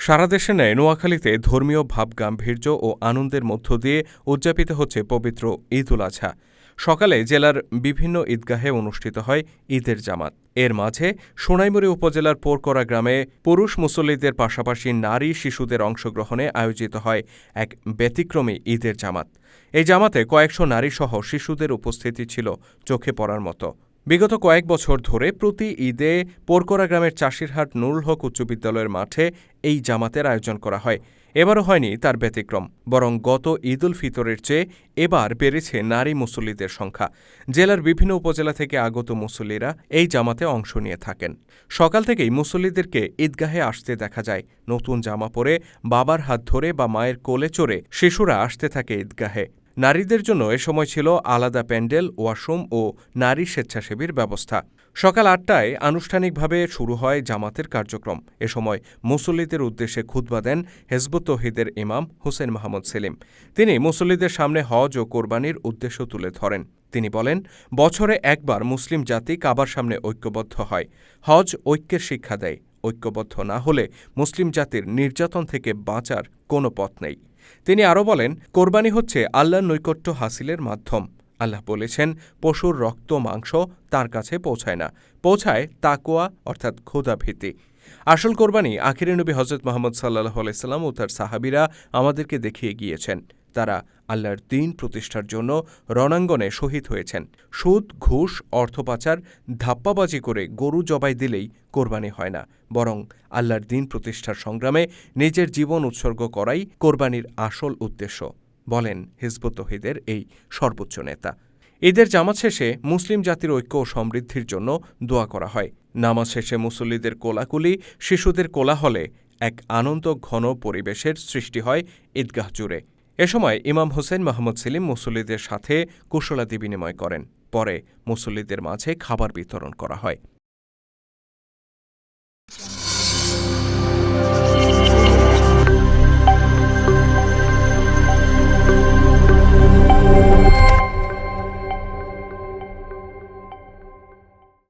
সারা দেশে ন্যায় নোয়াখালীতে ধর্মীয় ভাবগাম্ভীর্য ও আনন্দের মধ্য দিয়ে উদযাপিত হচ্ছে পবিত্র ঈদ উল আজহা। সকালে জেলার বিভিন্ন ঈদগাহে অনুষ্ঠিত হয় ঈদের জামাত। এর মাঝে সোনাইমুড়ি উপজেলার পোরকরা গ্রামে পুরুষ মুসল্লিদের পাশাপাশি নারী শিশুদের অংশগ্রহণে আয়োজিত হয় এক ব্যতিক্রমী ঈদের জামাত। এই জামাতে কয়েকশো নারীসহ শিশুদের উপস্থিতি ছিল চোখে পড়ার মতো। বিগত কয়েক বছর ধরে প্রতি ঈদে পোরকরা গ্রামের চাষিরহাট নুরুল হক উচ্চ বিদ্যালয়ের মাঠে এই জামাতের আয়োজন করা হয়। এবারও হয়নি তার ব্যতিক্রম, বরং গত ঈদ উল ফিতরের চেয়ে এবার বেড়েছে নারী মুসল্লিদের সংখ্যা। জেলার বিভিন্ন উপজেলা থেকে আগত মুসল্লিরা এই জামাতে অংশ নিয়ে থাকেন। সকাল থেকেই মুসল্লিদেরকে ঈদগাহে আসতে দেখা যায়। নতুন জামা পরে বাবার হাত ধরে বা মায়ের কোলে চড়ে শিশুরা আসতে থাকে ঈদগাহে। নারীদের জন্য এ সময় ছিল আলাদা প্যান্ডেল, ওয়াশরুম ও নারী স্বেচ্ছাসেবীর ব্যবস্থা। সকাল ৮টায় আনুষ্ঠানিকভাবে শুরু হয় জামাতের কার্যক্রম। এ সময় মুসল্লিদের উদ্দেশ্যে খুতবা দেন হিজবুত তৌহিদের ইমাম হোসেন মাহমুদ সেলিম। তিনি মুসল্লিদের সামনে হজ ও কোরবানির উদ্দেশ্য তুলে ধরেন। তিনি বলেন, বছরে একবার মুসলিম জাতি কাবার সামনে ঐক্যবদ্ধ হয়। হজ ঐক্যের শিক্ষা দেয়। ঐক্যবদ্ধ না হলে মুসলিম জাতির নির্যাতন থেকে বাঁচার কোনো পথ নেই। তিনি আরও বলেন, কোরবানি হচ্ছে আল্লাহর নৈকট্য হাসিলের মাধ্যম। আল্লাহ বলেছেন, পশুর রক্ত মাংস তার কাছে পৌঁছায় না, পৌঁছায় তাকওয়া অর্থাৎ খোদাভীতি। আসল কোরবানি আখিরে নবী হজরত মুহাম্মদ সাল্লাল্লাহু আলাইহি সাল্লাম ও তার সাহাবীরা আমাদেরকে দেখিয়ে গিয়েছেন। তারা আল্লাহর দ্বীন প্রতিষ্ঠার জন্য রণাঙ্গনে শহীদ হয়েছেন। সুদ, ঘুষ, অর্থপাচার, ধাপ্পাবাজি করে গরু জবাই দিলেই কোরবানি হয় না, বরং আল্লাহর দ্বীন প্রতিষ্ঠার সংগ্রামে নিজের জীবন উৎসর্গ করাই কোরবানির আসল উদ্দেশ্য, বলেন হিজবুত তৌহিদের এই সর্বোচ্চ নেতা। ঈদের জামাত শেষে মুসলিম জাতির ঐক্য ও সমৃদ্ধির জন্য দোয়া করা হয়। নামাজ শেষে মুসল্লিদের কোলাকুলি, শিশুদের কোলাহলে এক আনন্দ ঘন পরিবেশের সৃষ্টি হয় ঈদগাহ জুড়ে। এ সময় ইমাম হোসেন মাহমুদ সেলিম মুসল্লিদের সাথে কুশলাদি বিনিময় করেন। পরে মুসল্লিদের মাঝে খাবার বিতরণ করা হয়।